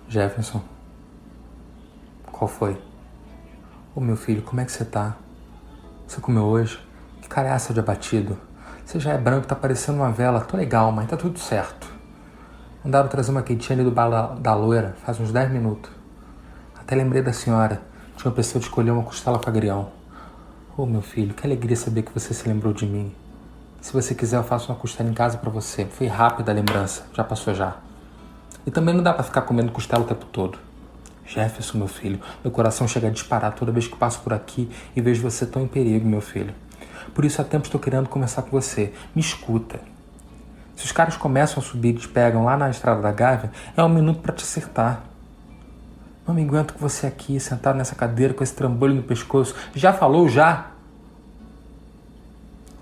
Jefferson, qual foi? Ô meu filho, como é que você tá? Você comeu hoje? Que cara é essa de abatido? Você já é branco, tá parecendo uma vela. Tô legal, mas tá tudo certo. Mandaram trazer uma quentinha ali do bar da loira, faz uns 10 minutos. Até lembrei da senhora. Tinha uma pessoa de escolher uma costela com agrião. Ô meu filho, que alegria saber que você se lembrou de mim. Se você quiser, eu faço uma costela em casa pra você. Foi rápida a lembrança, já passou já. E também não dá pra ficar comendo costela o tempo todo. Jefferson, meu filho, meu coração chega a disparar toda vez que passo por aqui e vejo você tão em perigo, meu filho. Por isso há tempo estou querendo conversar com você. Me escuta. Se os caras começam a subir e te pegam lá na estrada da Gávea, é um minuto pra te acertar. Não me aguento com você aqui, sentado nessa cadeira com esse trambolho no pescoço. Já falou, já?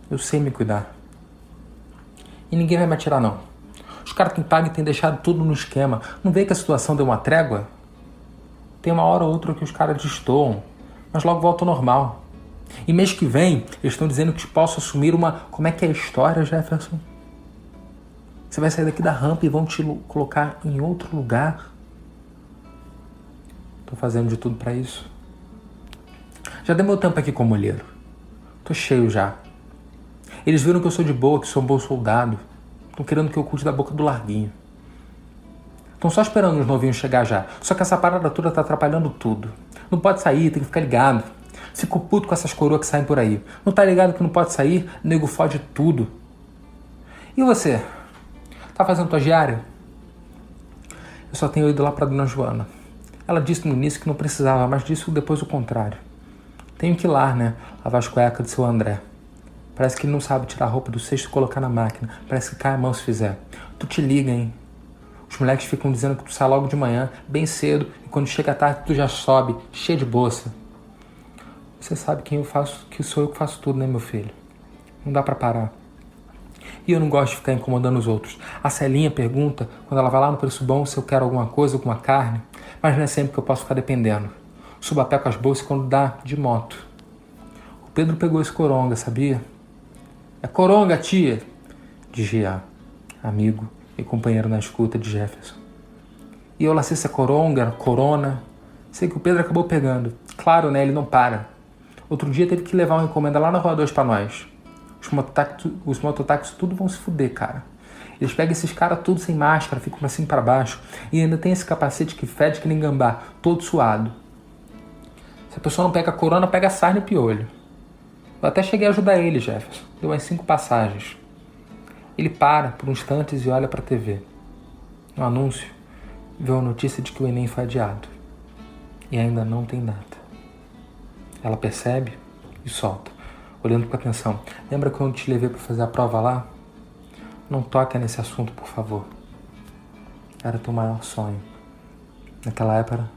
Eu sei me cuidar. E ninguém vai me atirar, não. Os caras que pagam têm deixado tudo no esquema. Não vê que a situação deu uma trégua? Tem uma hora ou outra que os caras destoam, mas logo volta ao normal. E mês que vem, eles estão dizendo que posso assumir uma... Como é que é a história, Jefferson? Você vai sair daqui da rampa e vão te colocar em outro lugar? Tô fazendo de tudo pra isso. Já dei meu tempo aqui como olheiro. Tô cheio já. Eles viram que eu sou de boa, que sou um bom soldado. Estão querendo que eu cuide da boca do larguinho. Estão só esperando os novinhos chegar já. Só que essa parada toda tá atrapalhando tudo. Não pode sair, tem que ficar ligado. Fico puto com essas coroas que saem por aí. Não tá ligado que não pode sair? Nego fode tudo. E você? Tá fazendo tua diária? Eu só tenho ido lá pra Dona Joana. Ela disse no início que não precisava, mas disse depois o contrário. Tenho que ir lá, né? Lavar as cuecas do seu André. Parece que ele não sabe tirar a roupa do cesto e colocar na máquina. Parece que cai a mão se fizer. Tu te liga, hein? Os moleques ficam dizendo que tu sai logo de manhã, bem cedo, e quando chega à tarde tu já sobe, cheio de bolsa. Você sabe que sou eu que faço tudo, né, meu filho? Não dá pra parar. E eu não gosto de ficar incomodando os outros. A Celinha pergunta, quando ela vai lá no Preço Bom, se eu quero alguma coisa, alguma carne, mas não é sempre que eu posso ficar dependendo. Subo a pé com as bolsas quando dá, de moto. O Pedro pegou esse coronga, sabia? É coronga, tia! Diz Gia, amigo e companheiro na escuta de Jefferson. E eu lá sei se é coronga, corona. Sei que o Pedro acabou pegando. Claro, né? Ele não para. Outro dia teve que levar uma encomenda lá na Rua 2 pra nós. Os mototáxis tudo vão se fuder, cara. Eles pegam esses caras tudo sem máscara, ficam pra cima e pra baixo. E ainda tem esse capacete que fede que nem gambá, todo suado. Se a pessoa não pega corona, pega sarna e piolho. Eu até cheguei a ajudar ele, Jefferson. Deu umas 5 passagens. Ele para por uns instantes e olha pra TV. No anúncio, vê a notícia de que o Enem foi adiado. E ainda não tem data. Ela percebe e solta, olhando com atenção. Lembra quando eu te levei pra fazer a prova lá? Não toca nesse assunto, por favor. Era teu maior sonho. Naquela época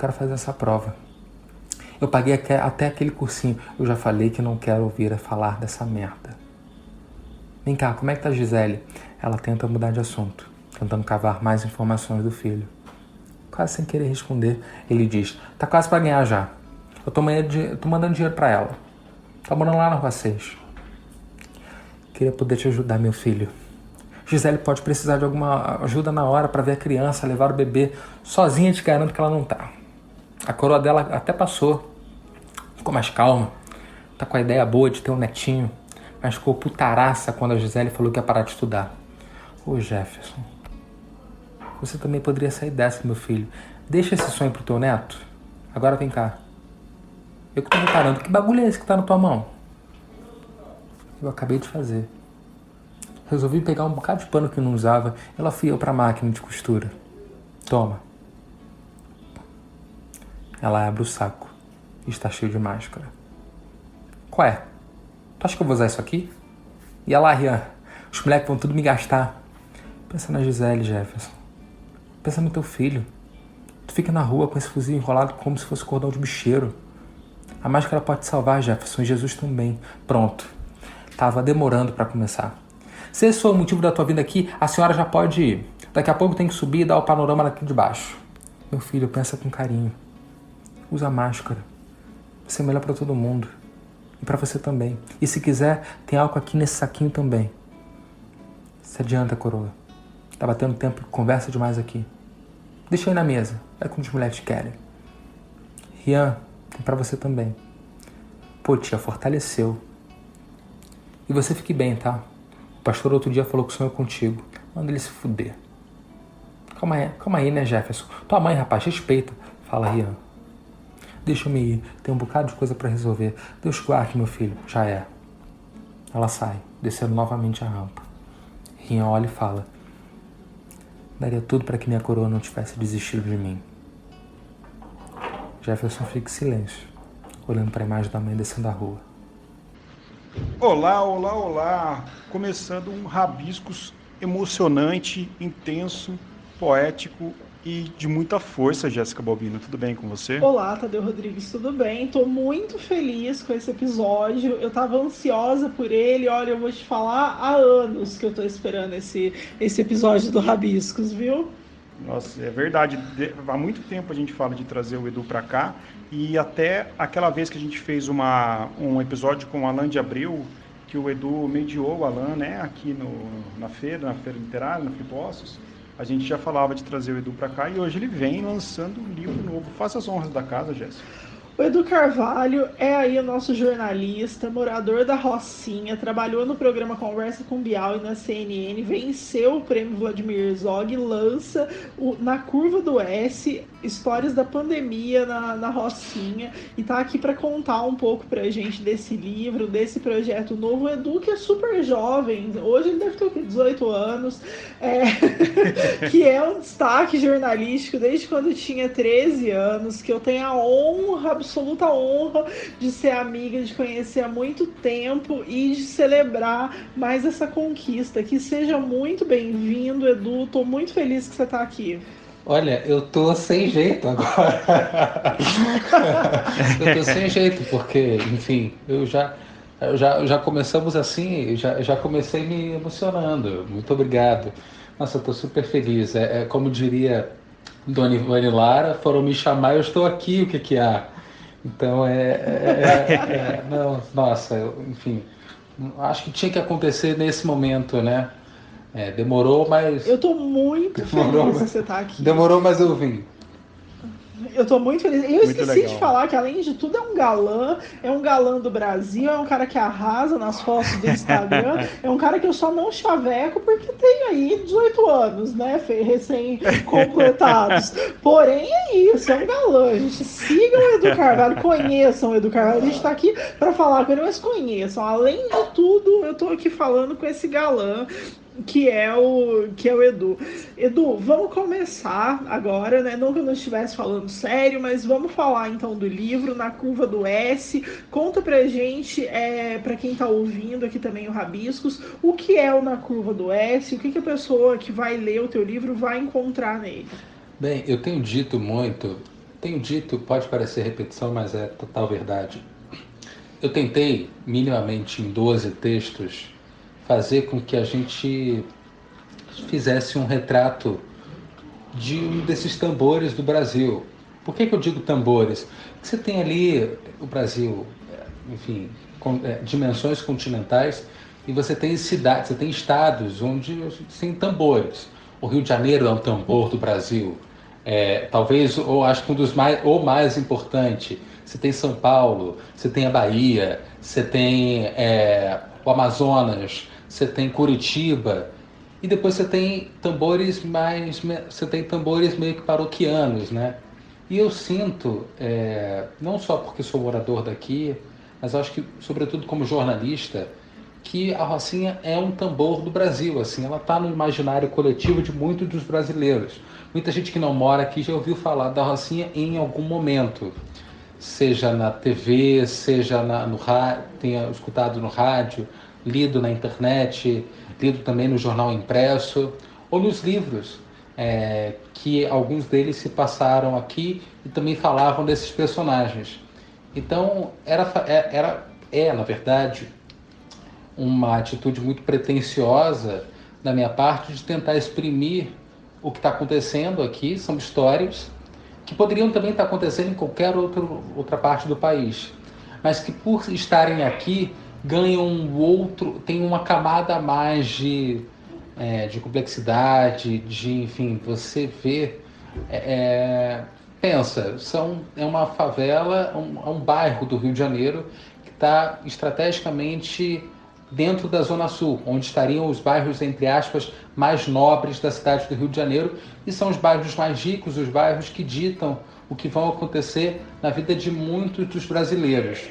era fazer essa prova. Eu paguei até aquele cursinho. Eu já falei que não quero ouvir falar dessa merda. Vem cá, como é que tá a Gisele? Ela tenta mudar de assunto, tentando cavar mais informações do filho. Quase sem querer responder, ele diz, tá quase pra ganhar já. Eu tô mandando dinheiro pra ela. Tá morando lá na Rua 6. Queria poder te ajudar, meu filho. Gisele pode precisar de alguma ajuda na hora pra ver a criança, levar o bebê. Sozinha te garanto que ela não tá. A coroa dela até passou. Ficou mais calma. Tá com a ideia boa de ter um netinho. Mas ficou putaraça quando a Gisele falou que ia parar de estudar. Ô Jefferson, você também poderia sair dessa, meu filho. Deixa esse sonho pro teu neto. Agora vem cá. Eu que tô reparando, que bagulho é esse que tá na tua mão? Eu acabei de fazer. Resolvi pegar um bocado de pano que não usava. Ela fui eu pra máquina de costura. Toma. Ela abre o saco. Está cheio de máscara. Qual é? Tu acha que eu vou usar isso aqui? E ela, Rian, os moleques vão tudo me gastar. Pensa na Gisele, Jefferson. Pensa no teu filho. Tu fica na rua com esse fuzil enrolado como se fosse cordão de bicheiro. A máscara pode te salvar, Jefferson, e Jesus também. Pronto. Tava demorando pra começar. Se esse for o motivo da tua vinda aqui, a senhora já pode ir. Daqui a pouco tem que subir e dar o panorama daqui de baixo. Meu filho, pensa com carinho. Usa máscara. Vai ser melhor pra todo mundo. E pra você também. E se quiser, tem álcool aqui nesse saquinho também. Se adianta, coroa. Tá batendo tempo, conversa demais aqui. Deixa aí na mesa. É como os moleques querem. Rian, tem pra você também. Pô, tia, fortaleceu. E você fique bem, tá? O pastor outro dia falou que sonhou contigo. Manda ele se fuder. Calma aí, né, Jefferson? Tua mãe, rapaz, respeita. Fala, Rian. Deixa eu me ir. Tem um bocado de coisa pra resolver. Deus guarde, meu filho. Já é. Ela sai, descendo novamente a rampa. Rian olha e fala: daria tudo para que minha coroa não tivesse desistido de mim. Jefferson fica em silêncio, olhando para a imagem da mãe descendo a rua. Olá, olá, olá! Começando um Rabiscos emocionante, intenso, poético e de muita força, Jéssica Balbino. Tudo bem com você? Olá, Tadeu Rodrigues, tudo bem? Tô muito feliz com esse episódio. Eu tava ansiosa por ele. Olha, eu vou te falar há anos que eu tô esperando esse episódio do Rabiscos, viu? Nossa, é verdade. Há muito tempo a gente fala de trazer o Edu para cá e até aquela vez que a gente fez um episódio com o Alan de Abreu, que o Edu mediou o Alan, né, aqui na feira literária, na Flipostos, a gente já falava de trazer o Edu para cá e hoje ele vem lançando um livro novo. Faça as honras da casa, Jéssica. O Edu Carvalho é aí o nosso jornalista, morador da Rocinha, trabalhou no programa Conversa com Bial e na CNN, venceu o prêmio Vladimir Herzog, lança Na Curva do S, histórias da pandemia na Rocinha, e tá aqui para contar um pouco pra gente desse livro, desse projeto novo. O Edu, que é super jovem, hoje ele deve ter o quê? 18 anos, que é um destaque jornalístico desde quando tinha 13 anos, que eu tenho a honra, absoluta honra de ser amiga, de conhecer há muito tempo e de celebrar mais essa conquista. Que seja muito bem-vindo, Edu. Tô muito feliz que você tá aqui. Olha, eu tô sem jeito agora. Eu tô sem jeito, porque, enfim, já começamos assim, já comecei me emocionando. Muito obrigado. Nossa, eu tô super feliz. É como diria Dona Ivane Lara, foram me chamar, eu estou aqui, o que que há? Então não, nossa, enfim, acho que tinha que acontecer nesse momento, né? Demorou, mas. Eu tô muito feliz que você tá aqui. Demorou, mas eu vim. Eu tô muito feliz. E eu Muito esqueci legal. de falar que, além de tudo, é um galã do Brasil, é um cara que arrasa nas fotos do Instagram, é um cara que eu só não chaveco porque tem aí 18 anos, né, recém-completados. Porém, é isso, é um galã. Gente, sigam o Edu Carvalho, conheçam o Edu Carvalho. A gente tá aqui pra falar com ele, mas conheçam. Além de tudo, eu tô aqui falando com esse galã, que é o Edu. Edu, vamos começar agora, né? Não que eu não estivesse falando sério, mas vamos falar então do livro, Na Curva do S. Conta pra gente, pra quem tá ouvindo aqui também o Rabiscos, o que é o Na Curva do S, o que a pessoa que vai ler o teu livro vai encontrar nele. Bem, eu tenho dito, pode parecer repetição, mas é total verdade. Eu tentei, minimamente em 12 textos, fazer com que a gente fizesse um retrato de um desses tambores do Brasil. Por que eu digo tambores? Porque você tem ali o Brasil, enfim, dimensões continentais, e você tem cidades, você tem estados onde tem tambores. O Rio de Janeiro é um tambor do Brasil. Talvez, ou acho que ou mais importante, você tem São Paulo, você tem a Bahia, você tem o Amazonas, você tem Curitiba, e depois você tem tambores meio que paroquianos, né? E eu sinto, não só porque sou morador daqui, mas acho que, sobretudo como jornalista, que a Rocinha é um tambor do Brasil, assim, ela está no imaginário coletivo de muitos dos brasileiros. Muita gente que não mora aqui já ouviu falar da Rocinha em algum momento, seja na TV, seja no rádio, tenha escutado no rádio, lido na internet, lido também no jornal impresso, ou nos livros, que alguns deles se passaram aqui e também falavam desses personagens. Então, na verdade, uma atitude muito pretensiosa da minha parte de tentar exprimir o que está acontecendo aqui. São histórias que poderiam também estar acontecendo em qualquer outra parte do país, mas que, por estarem aqui, ganham tem uma camada a mais de complexidade, enfim, você vê Pensa, é uma favela, um bairro do Rio de Janeiro que está estrategicamente dentro da Zona Sul, onde estariam os bairros, entre aspas, mais nobres da cidade do Rio de Janeiro, e são os bairros mais ricos, os bairros que ditam o que vão acontecer na vida de muitos dos brasileiros.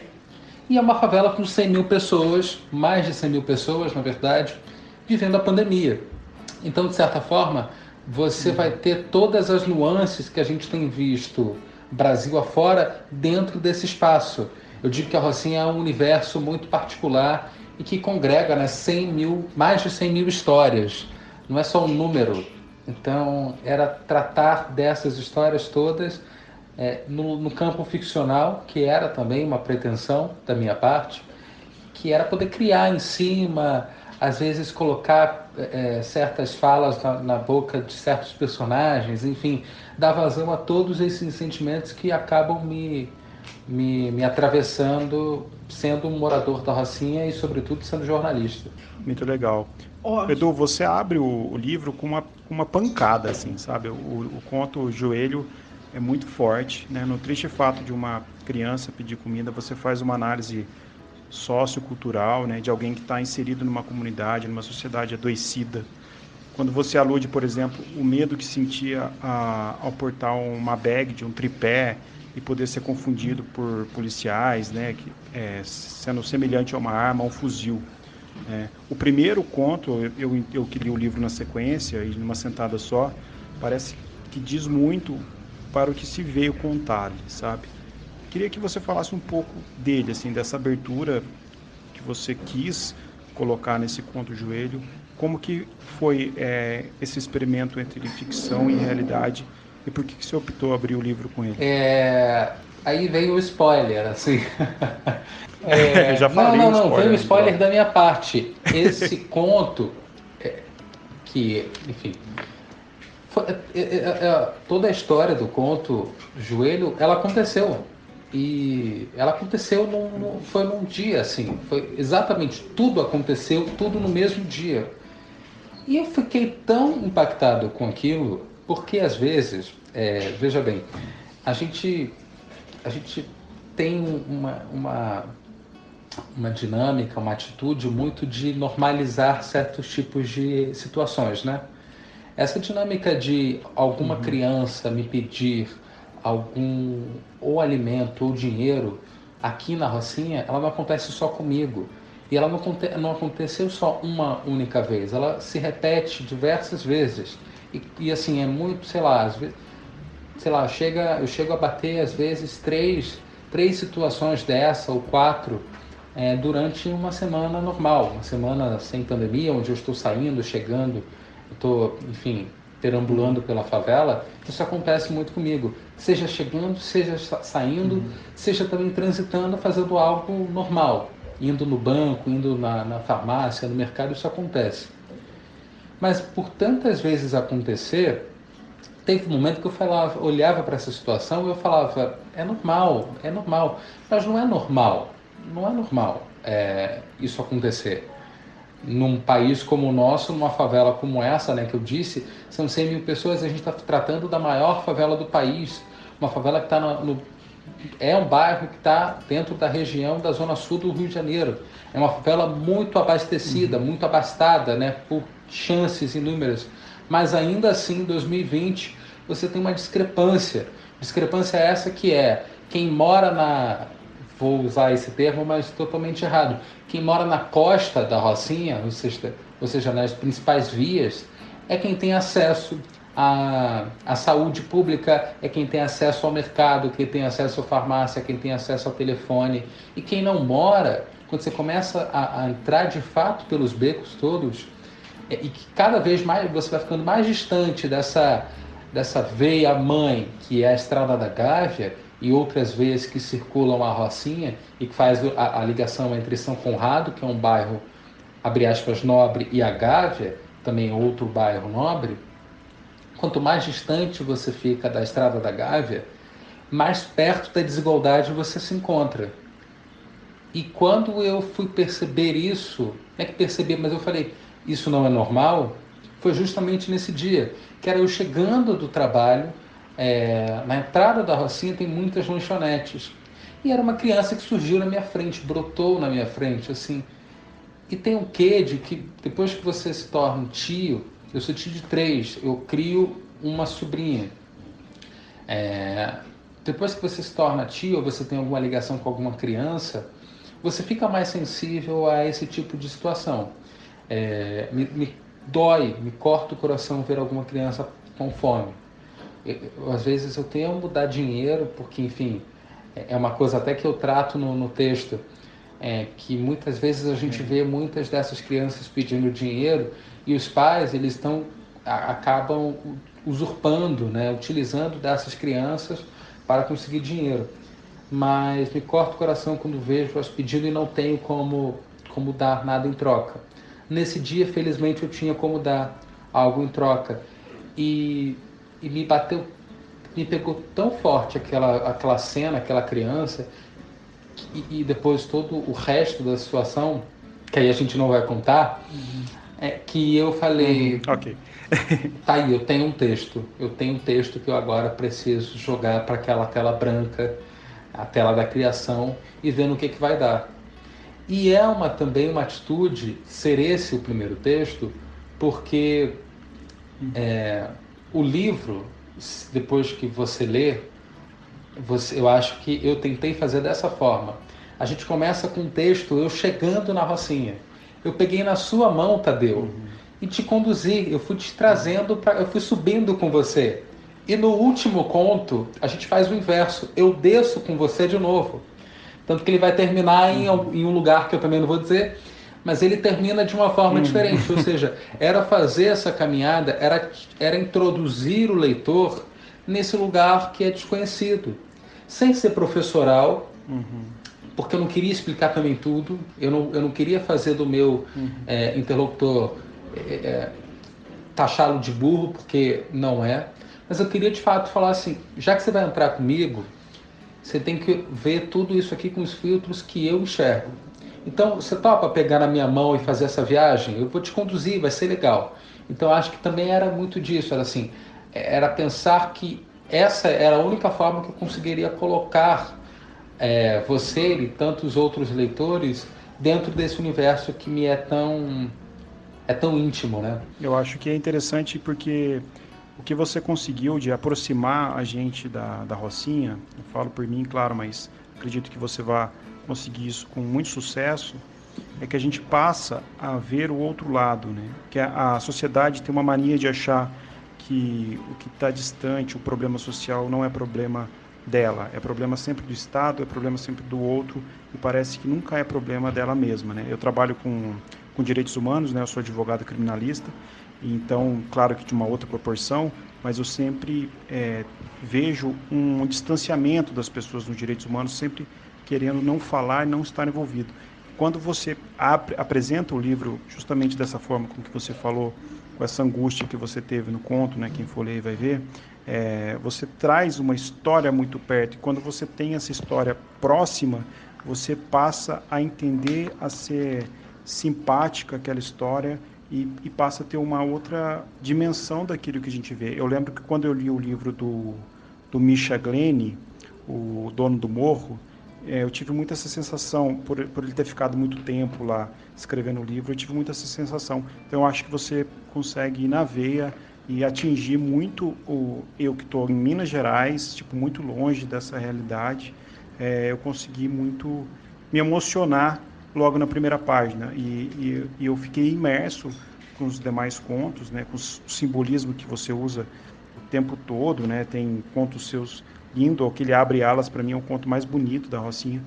E é uma favela com 100 mil pessoas, mais de 100 mil pessoas, na verdade, vivendo a pandemia. Então, de certa forma, você vai ter todas as nuances que a gente tem visto Brasil afora dentro desse espaço. Eu digo que a Rocinha é um universo muito particular e que congrega, né, mais de 100 mil histórias. Não é só um número. Então, era tratar dessas histórias todas no campo ficcional, que era também uma pretensão da minha parte, que era poder criar em cima, às vezes colocar certas falas na boca de certos personagens, enfim, dar vazão a todos esses sentimentos que acabam me atravessando, sendo um morador da Rocinha e, sobretudo, sendo jornalista. Muito legal. Edu, você abre o livro com uma pancada, assim, sabe? O conto Joelho é muito forte, né? No triste fato de uma criança pedir comida, você faz uma análise sociocultural, né, de alguém que está inserido numa comunidade, numa sociedade adoecida. Quando você alude, por exemplo, o medo que sentia ao portar uma bag de um tripé e poder ser confundido por policiais, né, sendo semelhante a uma arma, a um fuzil. O primeiro conto, eu que li o livro na sequência e numa sentada só, parece que diz muito para o que se veio contar, sabe? Queria que você falasse um pouco dele, assim, dessa abertura que você quis colocar nesse conto Joelho. Como que foi esse experimento entre ficção e realidade e por que você optou abrir o livro com ele? Aí veio o spoiler, assim. Já falei não, veio o spoiler da minha parte. Esse conto, que, enfim... toda a história do conto Joelho, ela aconteceu. E ela aconteceu foi num dia, assim, foi exatamente, tudo aconteceu, tudo no mesmo dia. E eu fiquei tão impactado com aquilo, porque às vezes, veja bem, a gente tem uma dinâmica, uma atitude muito de normalizar certos tipos de situações, né? Essa dinâmica de alguma criança me pedir ou alimento ou dinheiro aqui na Rocinha, ela não acontece só comigo. E ela não aconteceu só uma única vez, ela se repete diversas vezes. E assim, é muito, sei lá, às vezes, eu chego a bater às vezes três situações dessa ou 4 durante uma semana normal, uma semana sem pandemia, onde eu estou saindo, chegando, eu estou, enfim, perambulando pela favela. Isso acontece muito comigo, seja chegando, seja saindo, seja também transitando, fazendo algo normal, indo no banco, indo na farmácia, no mercado. Isso acontece. Mas por tantas vezes acontecer, teve um momento que eu olhava para essa situação e eu falava, é normal, mas não é normal isso acontecer. Num país como o nosso, numa favela como essa, né, que eu disse, são 100 mil pessoas, a gente está tratando da maior favela do país, uma favela que está é um bairro que está dentro da região da Zona Sul do Rio de Janeiro. É uma favela muito abastecida, muito abastada, né, por chances inúmeras. Mas ainda assim, em 2020, você tem uma discrepância. Discrepância essa que quem mora vou usar esse termo, mas totalmente errado. Quem mora na costa da Rocinha, ou seja, nas principais vias, é quem tem acesso à saúde pública, é quem tem acesso ao mercado, quem tem acesso à farmácia, quem tem acesso ao telefone. E quem não mora, quando você começa a entrar de fato pelos becos todos, e que cada vez mais você vai ficando mais distante dessa veia-mãe, que é a Estrada da Gávea, e outras veias que circulam a Rocinha e que faz a ligação entre São Conrado, que é um bairro, abre aspas, nobre, e a Gávea, também outro bairro nobre. Quanto mais distante você fica da Estrada da Gávea, mais perto da desigualdade você se encontra. E quando eu fui perceber isso, não é que perceber, mas eu falei, isso não é normal, foi justamente nesse dia, que era eu chegando do trabalho, Na entrada da Rocinha tem muitas lanchonetes. E era uma criança que surgiu na minha frente, brotou na minha frente, assim. E tem um quê de que depois que você se torna tio, eu sou tio de 3, eu crio uma sobrinha. Depois que você se torna tio, ou você tem alguma ligação com alguma criança, você fica mais sensível a esse tipo de situação. Me dói, me corta o coração ver alguma criança com fome. Às vezes eu tenho que dar dinheiro, porque, enfim, é uma coisa até que eu trato no texto, que muitas vezes a gente vê muitas dessas crianças pedindo dinheiro e os pais acabam usurpando, né, utilizando dessas crianças para conseguir dinheiro. Mas me corta o coração quando vejo elas pedindo e não tenho como dar nada em troca. Nesse dia, felizmente, eu tinha como dar algo em troca. E me pegou tão forte aquela cena, aquela criança, e depois todo o resto da situação, que aí a gente não vai contar, que eu falei, Ok. tá aí, eu tenho um texto que eu agora preciso jogar para aquela tela branca, a tela da criação, e ver no que vai dar. E também uma atitude, ser esse o primeiro texto, porque o livro, depois que você lê, eu acho que eu tentei fazer dessa forma. A gente começa com um texto, eu chegando na Rocinha. Eu peguei na sua mão, Tadeu, e te conduzi, eu fui te trazendo, eu fui subindo com você. E no último conto, a gente faz o inverso, eu desço com você de novo. Tanto que ele vai terminar em um lugar que eu também não vou dizer, mas ele termina de uma forma diferente. Ou seja, era fazer essa caminhada, era introduzir o leitor nesse lugar que é desconhecido. Sem ser professoral, porque eu não queria explicar também tudo, eu não queria fazer do meu interlocutor taxá-lo de burro, porque não é. Mas eu queria de fato falar assim, já que você vai entrar comigo, você tem que ver tudo isso aqui com os filtros que eu enxergo. Então, você topa pegar na minha mão e fazer essa viagem? Eu vou te conduzir, vai ser legal. Então, acho que também era muito disso, era pensar que essa era a única forma que eu conseguiria colocar você e tantos outros leitores dentro desse universo que me é tão íntimo, né? Eu acho que é interessante porque o que você conseguiu de aproximar a gente da Rocinha, eu falo por mim, claro, mas acredito que você vai conseguir isso com muito sucesso, é que a gente passa a ver o outro lado, né? Que a sociedade tem uma mania de achar que o que está distante, o problema social, não é problema dela, é problema sempre do Estado, é problema sempre do outro, e parece que nunca é problema dela mesma, né? Eu trabalho com direitos humanos, né? Eu sou advogado criminalista, então, claro que de uma outra proporção, mas eu sempre vejo um distanciamento das pessoas nos direitos humanos, sempre querendo não falar e não estar envolvido. Quando você apresenta o livro justamente dessa forma, com que você falou, com essa angústia que você teve no conto, né, quem for ler vai ver, você traz uma história muito perto, e quando você tem essa história próxima, você passa a entender, a ser simpática àquela história, e passa a ter uma outra dimensão daquilo que a gente vê. Eu lembro que quando eu li o livro do Misha Glenny, o Dono do Morro, eu tive muito essa sensação, por ele ter ficado muito tempo lá escrevendo o livro, eu tive muito essa sensação. Então eu acho que você consegue ir na veia e atingir muito eu que estou em Minas Gerais, muito longe dessa realidade, eu consegui muito me emocionar logo na primeira página, e eu fiquei imerso com os demais contos, né, com o simbolismo que você usa o tempo todo, né, tem contos seus lindo, aquele Abre Alas, para mim é o conto mais bonito da Rocinha,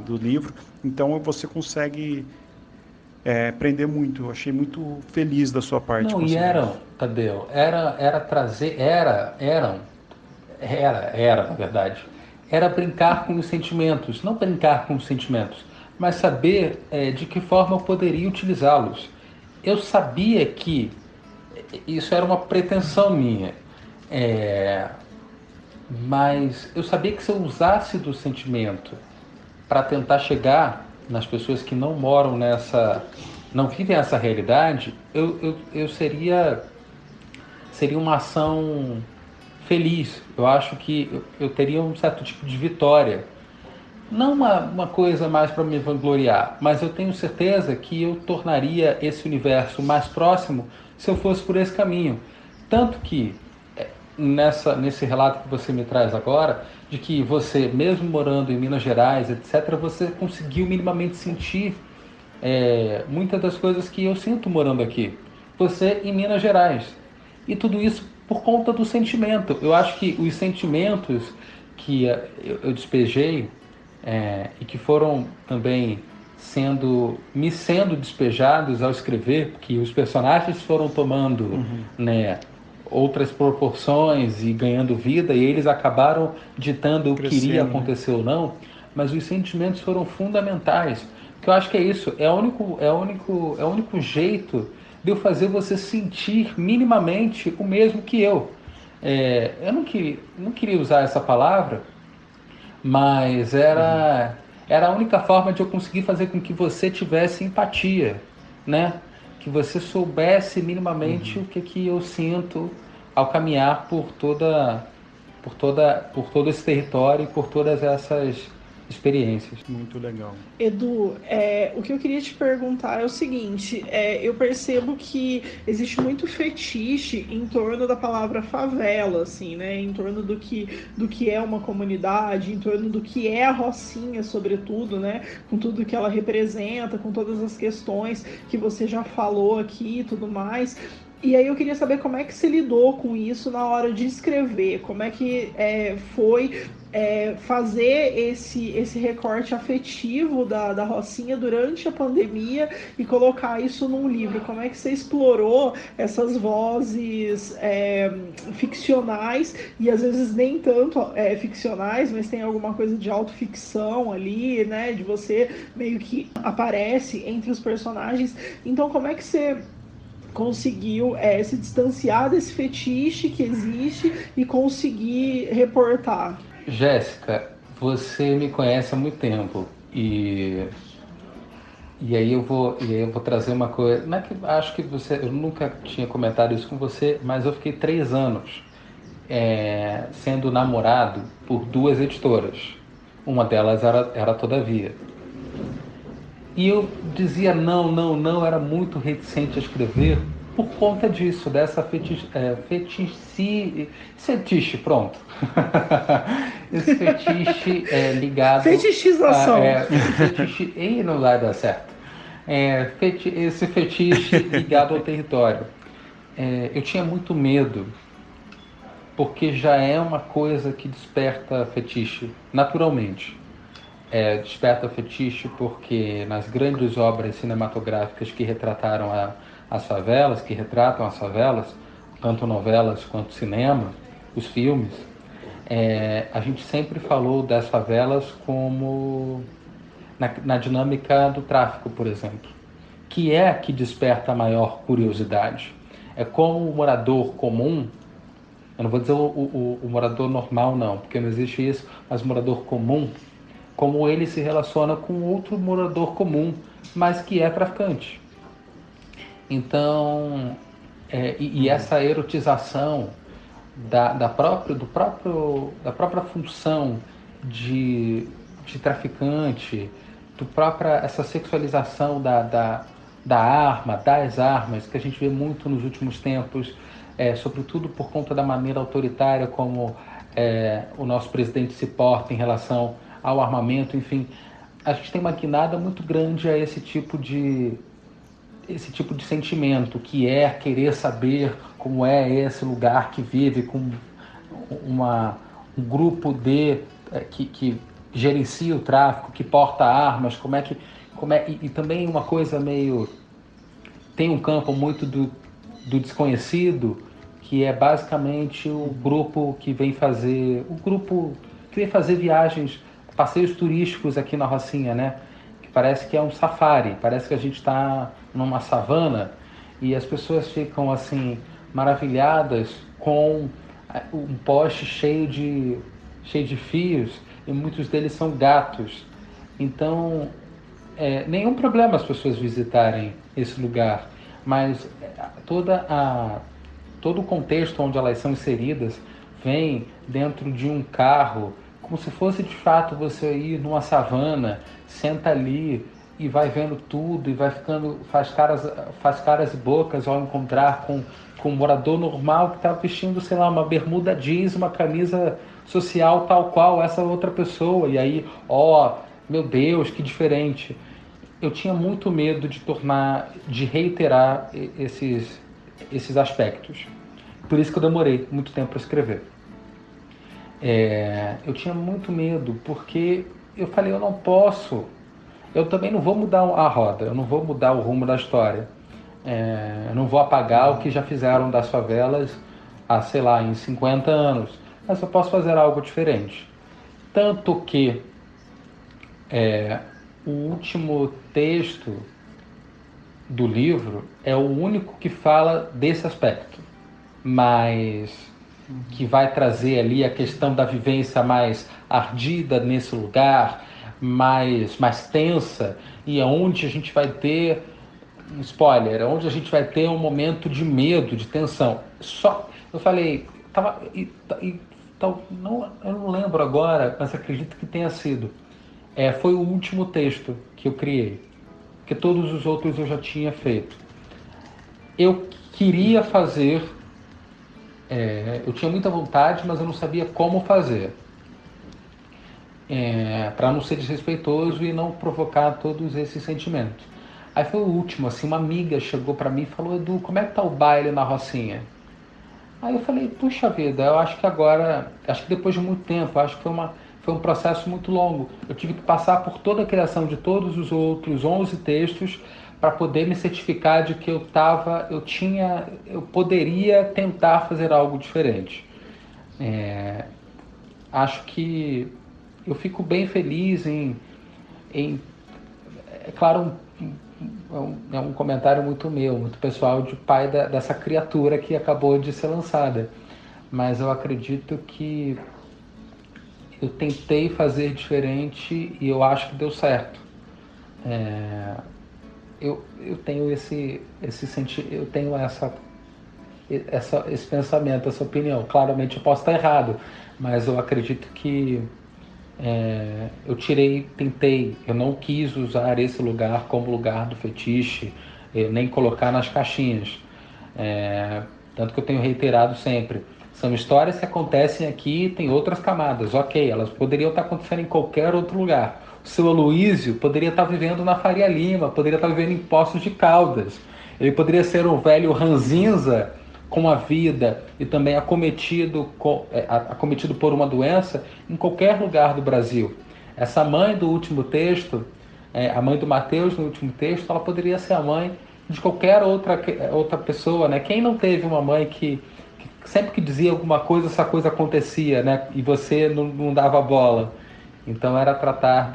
do livro, então você consegue aprender muito. Eu achei muito feliz da sua parte. Não, e Tadeu, na verdade, era brincar com os sentimentos, não brincar com os sentimentos, mas saber de que forma eu poderia utilizá-los. Eu sabia que isso era uma pretensão minha, mas eu sabia que se eu usasse do sentimento para tentar chegar nas pessoas que não moram não vivem essa realidade, eu seria uma ação feliz. Eu acho que eu teria um certo tipo de vitória. Não uma coisa mais para me vangloriar, mas eu tenho certeza que eu tornaria esse universo mais próximo se eu fosse por esse caminho. Tanto que, nesse relato que você me traz agora, de que você, mesmo morando em Minas Gerais, etc., você conseguiu minimamente sentir muitas das coisas que eu sinto morando aqui. Você em Minas Gerais. E tudo isso por conta do sentimento. Eu acho que os sentimentos que eu despejei e que foram também me sendo despejados ao escrever, porque os personagens foram tomando, né, outras proporções e ganhando vida, e eles acabaram ditando o que iria acontecer ou não, mas os sentimentos foram fundamentais. Porque eu acho que é isso, é o único jeito de eu fazer você sentir minimamente o mesmo que eu. Eu não queria usar essa palavra, mas era a única forma de eu conseguir fazer com que você tivesse empatia, né? Que você soubesse minimamente o que eu sinto ao caminhar por todo esse território e por todas essas experiências. Muito legal. Edu, o que eu queria te perguntar é o seguinte, eu percebo que existe muito fetiche em torno da palavra favela, assim, né? Em torno do que é uma comunidade, em torno do que é a Rocinha, sobretudo, né? Com tudo que ela representa, com todas as questões que você já falou aqui e tudo mais. E aí eu queria saber como é que você lidou com isso na hora de escrever, como é que foi fazer esse recorte afetivo da Rocinha durante a pandemia e colocar isso num livro. Como é que você explorou essas vozes ficcionais e às vezes nem tanto ficcionais, mas tem alguma coisa de autoficção ali, né? De você meio que aparece entre os personagens. Então como é que você conseguiu se distanciar desse fetiche que existe e conseguir reportar? Jéssica, você me conhece há muito tempo e aí eu vou trazer uma coisa. Não é que acho que eu nunca tinha comentado isso com você, mas eu fiquei 3 anos sendo namorado por 2 editoras. Uma delas era Todavia. E eu dizia não, era muito reticente a escrever por conta disso, dessa fetiche, pronto. Esse fetiche ligado... Fetichização. Fetiche... E não vai dar certo. Esse fetiche ligado ao território. Eu tinha muito medo, porque já é uma coisa que desperta fetiche naturalmente. Desperta fetiche porque nas grandes obras cinematográficas que retratam as favelas, tanto novelas quanto cinema, os filmes, a gente sempre falou das favelas como na dinâmica do tráfico, por exemplo, que é a que desperta a maior curiosidade. É como o morador comum, eu não vou dizer o morador normal não, porque não existe isso, mas o morador comum, como ele se relaciona com outro morador comum, mas que é traficante. Então, essa erotização da própria função de traficante, essa sexualização da arma, das armas, que a gente vê muito nos últimos tempos, sobretudo por conta da maneira autoritária como o nosso presidente se porta em relação ao armamento, enfim, a gente tem uma guinada muito grande a esse tipo de sentimento, que é querer saber como é esse lugar que vive com um grupo que gerencia o tráfico, que porta armas, e também uma coisa meio... Tem um campo muito do desconhecido, que é basicamente o grupo que vem fazer viagens, passeios turísticos aqui na Rocinha, né? Que parece que é um safari, parece que a gente está numa savana e as pessoas ficam assim maravilhadas com um poste cheio de fios e muitos deles são gatos. Então, nenhum problema as pessoas visitarem esse lugar, mas todo o contexto onde elas são inseridas vem dentro de um carro, como se fosse de fato você ir numa savana, senta ali e vai vendo tudo e vai ficando, faz caras e bocas ao encontrar com um morador normal que está vestindo, sei lá, uma bermuda jeans, uma camisa social tal qual essa outra pessoa. E aí, meu Deus, que diferente. Eu tinha muito medo de reiterar esses aspectos. Por isso que eu demorei muito tempo para escrever. Eu tinha muito medo, porque eu falei, eu não posso, eu também não vou mudar a roda, eu não vou mudar o rumo da história. Eu não vou apagar o que já fizeram das favelas há, sei lá, em 50 anos, mas eu posso fazer algo diferente. Tanto que o último texto do livro é o único que fala desse aspecto, mas que vai trazer ali a questão da vivência mais ardida nesse lugar, mais tensa, e onde a gente vai ter, um spoiler, onde a gente vai ter um momento de medo, de tensão. Só, eu falei, eu não lembro agora, mas acredito que tenha sido. Foi o último texto que eu criei, porque todos os outros eu já tinha feito. Eu queria fazer, eu tinha muita vontade, mas eu não sabia como fazer, para não ser desrespeitoso e não provocar todos esses sentimentos. Aí foi o último, assim, uma amiga chegou para mim e falou, Edu, como é que tá o baile na Rocinha? Aí eu falei, puxa vida, eu acho que agora, acho que depois de muito tempo, acho que foi um processo muito longo. Eu tive que passar por toda a criação de todos os outros 11 textos para poder me certificar de que eu poderia tentar fazer algo diferente. Acho que eu fico bem feliz é claro, é um comentário muito meu, muito pessoal, de pai dessa criatura que acabou de ser lançada. Mas eu acredito que eu tentei fazer diferente e eu acho que deu certo. Eu tenho eu tenho esse pensamento, essa opinião. Claramente eu posso estar errado, mas eu acredito que eu não quis usar esse lugar como lugar do fetiche, nem colocar nas caixinhas. Tanto que eu tenho reiterado sempre. São histórias que acontecem aqui e tem outras camadas. Ok, elas poderiam estar acontecendo em qualquer outro lugar. O seu Aloísio poderia estar vivendo na Faria Lima, poderia estar vivendo em Poços de Caldas. Ele poderia ser um velho ranzinza com a vida e também acometido por uma doença em qualquer lugar do Brasil. Essa mãe do último texto, a mãe do Mateus no último texto, ela poderia ser a mãe de qualquer outra pessoa, né? Quem não teve uma mãe que sempre que dizia alguma coisa, essa coisa acontecia, né? E você não dava bola. Então era tratar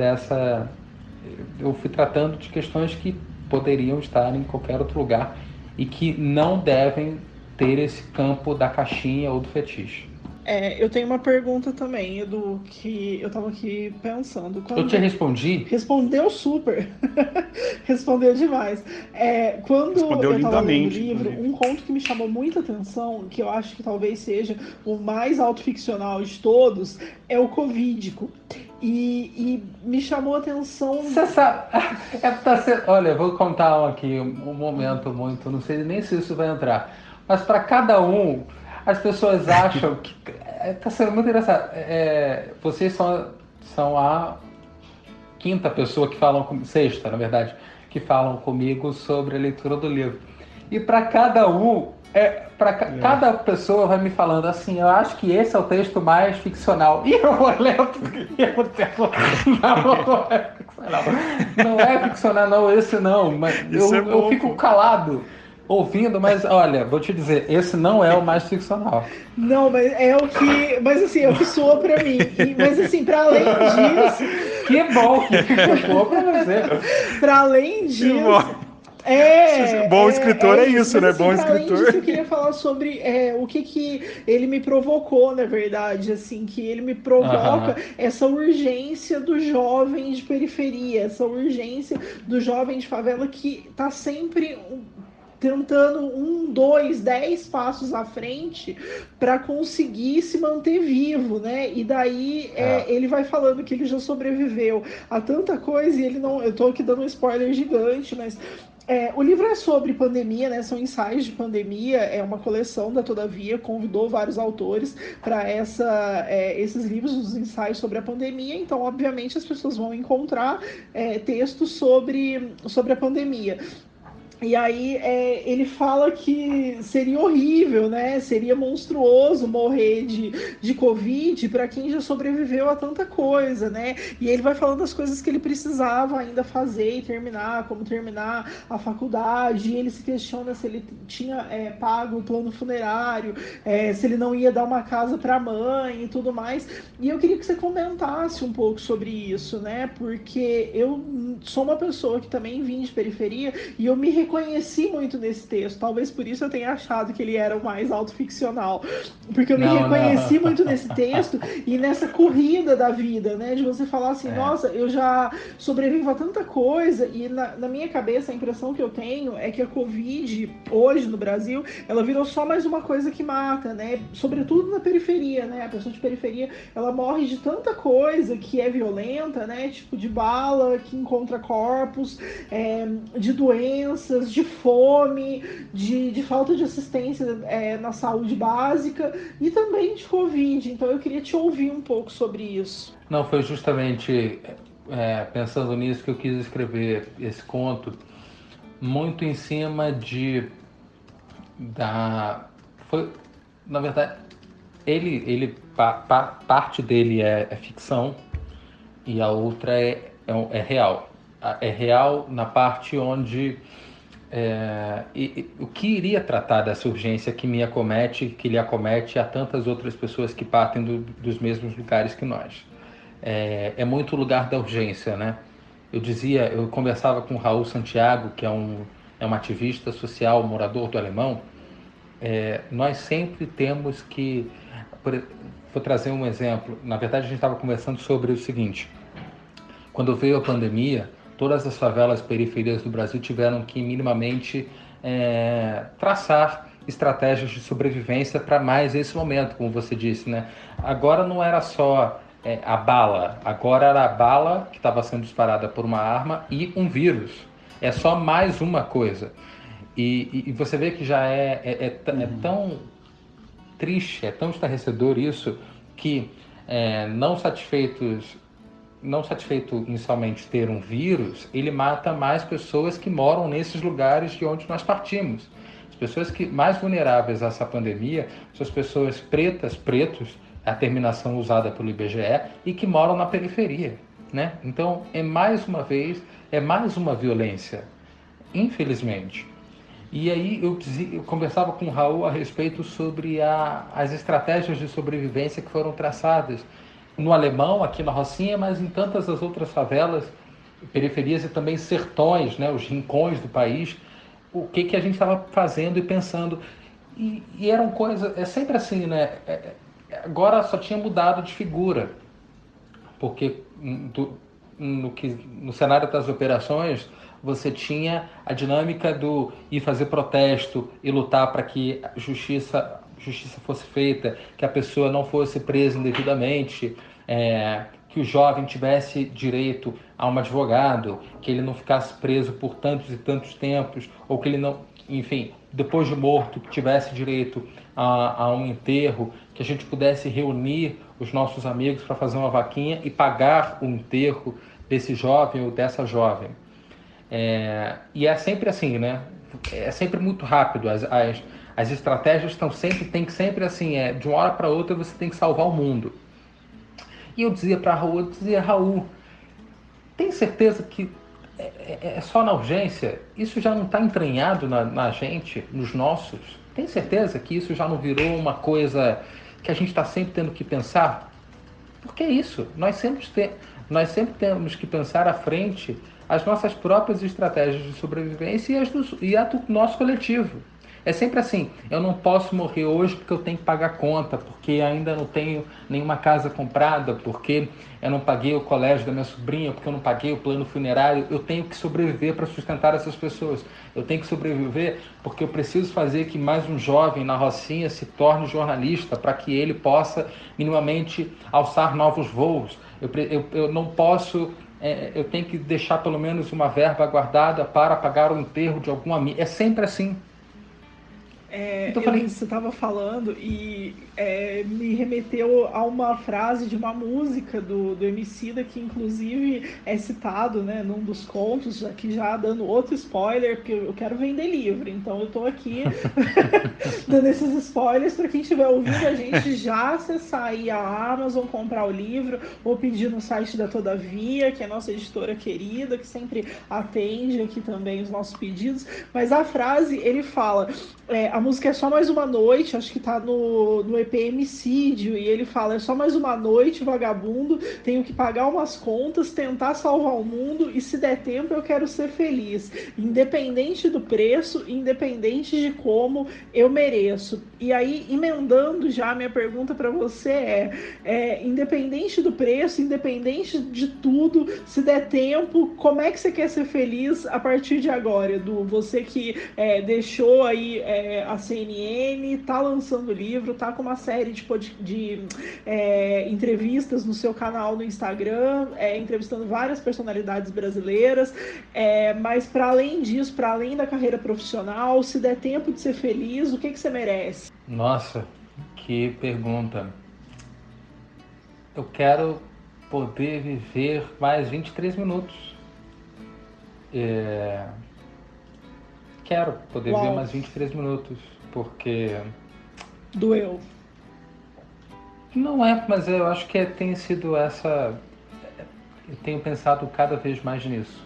eu fui tratando de questões que poderiam estar em qualquer outro lugar e que não devem ter esse campo da caixinha ou do fetiche. Eu tenho uma pergunta também, Edu, que eu tava aqui pensando. Eu te respondi? Respondeu super. Respondeu demais. Quando Respondeu eu tava lendo o lindamente, livro, inclusive. um conto que me chamou muita atenção, que eu acho que talvez seja o mais autoficcional de todos, é o Covídico. E me chamou a atenção... Você sabe... Olha, eu vou contar aqui um momento muito... Não sei nem se isso vai entrar. Mas para cada um... As pessoas acham que... Está sendo muito engraçado. Vocês são a quinta pessoa que falam... Sexta, na verdade. Que falam comigo sobre a leitura do livro. E para cada um... Cada pessoa vai me falando assim, eu acho que esse é o texto mais ficcional. E eu vou lendo e eu não é ficcional. Não é ficcional, não, esse não. Mas eu fico calado ouvindo, mas olha, vou te dizer, esse não é o mais ficcional. Não, mas é o que... Mas assim, é o que soa pra mim. Mas assim, pra além disso... Que bom que ficou pra você. Pra além disso... Bom escritor é isso, né? Assim, Bom escritor. Disso, eu queria falar sobre o que ele me provocou, na verdade, assim, que ele me provoca essa urgência do jovem de periferia, essa urgência do jovem de favela que tá sempre tentando 1, 2, 10 passos à frente para conseguir se manter vivo, né? E daí ele vai falando que ele já sobreviveu a tanta coisa e ele não... Eu tô aqui dando um spoiler gigante, mas... o livro é sobre pandemia, né? São ensaios de pandemia, é uma coleção da Todavia, convidou vários autores para esses livros, os ensaios sobre a pandemia, então, obviamente, as pessoas vão encontrar textos sobre a pandemia. E aí ele fala que seria horrível, né? Seria monstruoso morrer de Covid para quem já sobreviveu a tanta coisa, né? E ele vai falando das coisas que ele precisava ainda fazer e terminar, como terminar a faculdade. E ele se questiona se ele tinha pago o plano funerário, se ele não ia dar uma casa para a mãe e tudo mais. E eu queria que você comentasse um pouco sobre isso, né? Porque eu sou uma pessoa que também vim de periferia e eu me reconheci muito nesse texto, talvez por isso eu tenha achado que ele era o mais autoficcional, porque eu me reconheci muito nesse texto e nessa corrida da vida, né, de você falar assim, nossa, eu já sobrevivo a tanta coisa, e na minha cabeça a impressão que eu tenho é que a Covid, hoje no Brasil, ela virou só mais uma coisa que mata, né, sobretudo na periferia, né, a pessoa de periferia, ela morre de tanta coisa que é violenta, né, tipo de bala, que encontra corpos, de doenças, de fome, de falta de assistência na saúde básica e também de Covid. Então eu queria te ouvir um pouco sobre isso. Não, foi justamente pensando nisso que eu quis escrever esse conto, muito em cima foi, na verdade, parte dele é ficção e a outra é real. É real na parte onde o que iria tratar dessa urgência que me acomete, que lhe acomete a tantas outras pessoas que partem dos mesmos lugares que nós. É muito o lugar da urgência, né? Eu conversava com o Raul Santiago, que é um ativista social, morador do Alemão. Nós sempre temos que... Vou trazer um exemplo. Na verdade, a gente estava conversando sobre o seguinte. Quando veio a pandemia, todas as favelas periferias do Brasil tiveram que minimamente traçar estratégias de sobrevivência para mais esse momento, como você disse, né? Agora não era só a bala, agora era a bala que estava sendo disparada por uma arma e um vírus. É só mais uma coisa. E você vê que já é tão triste, é tão estarrecedor isso, que não satisfeito em somente ter um vírus, ele mata mais pessoas que moram nesses lugares de onde nós partimos. As pessoas mais vulneráveis a essa pandemia são as pessoas pretos, a terminação usada pelo IBGE, e que moram na periferia, né? Então, mais uma vez, mais uma violência, infelizmente. E aí eu conversava com o Raul a respeito sobre as estratégias de sobrevivência que foram traçadas no Alemão, aqui na Rocinha, mas em tantas as outras favelas, periferias e também sertões, né, os rincões do país, o que a gente estava fazendo e pensando. E eram coisas, sempre assim, né? Agora só tinha mudado de figura, porque no cenário das operações você tinha a dinâmica do ir fazer protesto e lutar para que a justiça fosse feita, que a pessoa não fosse presa indevidamente, que o jovem tivesse direito a um advogado, que ele não ficasse preso por tantos e tantos tempos, ou que ele não, enfim, depois de morto, que tivesse direito a um enterro, que a gente pudesse reunir os nossos amigos para fazer uma vaquinha e pagar o enterro desse jovem ou dessa jovem. E é sempre assim, né? É sempre muito rápido. As estratégias tem que sempre assim, de uma hora para outra você tem que salvar o mundo. E eu dizia para Raul, Raul, tem certeza que é só na urgência? Isso já não está entranhado na gente, nos nossos? Tem certeza que isso já não virou uma coisa que a gente está sempre tendo que pensar? Porque é isso, nós sempre temos que pensar à frente as nossas próprias estratégias de sobrevivência e a do nosso coletivo. É sempre assim, eu não posso morrer hoje porque eu tenho que pagar conta, porque ainda não tenho nenhuma casa comprada, porque eu não paguei o colégio da minha sobrinha, porque eu não paguei o plano funerário. Eu tenho que sobreviver para sustentar essas pessoas. Eu tenho que sobreviver porque eu preciso fazer que mais um jovem na Rocinha se torne jornalista, para que ele possa minimamente alçar novos voos. Eu não posso... eu tenho que deixar pelo menos uma verba guardada para pagar o enterro de algum amigo. É sempre assim. Então eu falei, Você estava falando e me remeteu a uma frase de uma música do Emicida, que inclusive é citado, né, num dos contos, aqui já dando outro spoiler, porque eu quero vender livro, então eu estou aqui dando esses spoilers para quem estiver ouvindo a gente já acessar aí a Amazon, comprar o livro, ou pedir no site da Todavia, que é a nossa editora querida, que sempre atende aqui também os nossos pedidos. Mas a frase, ele fala, a música é Só Mais Uma Noite, acho que tá no EP Emicídio, e ele fala, é só mais uma noite, vagabundo, tenho que pagar umas contas, tentar salvar o mundo, e se der tempo eu quero ser feliz, independente do preço, independente de como eu mereço. E aí, emendando já, minha pergunta para você independente do preço, independente de tudo, se der tempo, como é que você quer ser feliz a partir de agora, Edu? Você que deixou aí a CNN, tá lançando livro, tá com uma série de entrevistas no seu canal no Instagram, entrevistando várias personalidades brasileiras, mas para além disso, para além da carreira profissional, se der tempo de ser feliz, o que você merece? nossa, que pergunta. Eu quero poder viver mais 23 minutos. Quero poder Uau. viver mais 23 minutos, porque... Doeu. Não mas eu acho que tem sido essa... Eu tenho pensado cada vez mais nisso.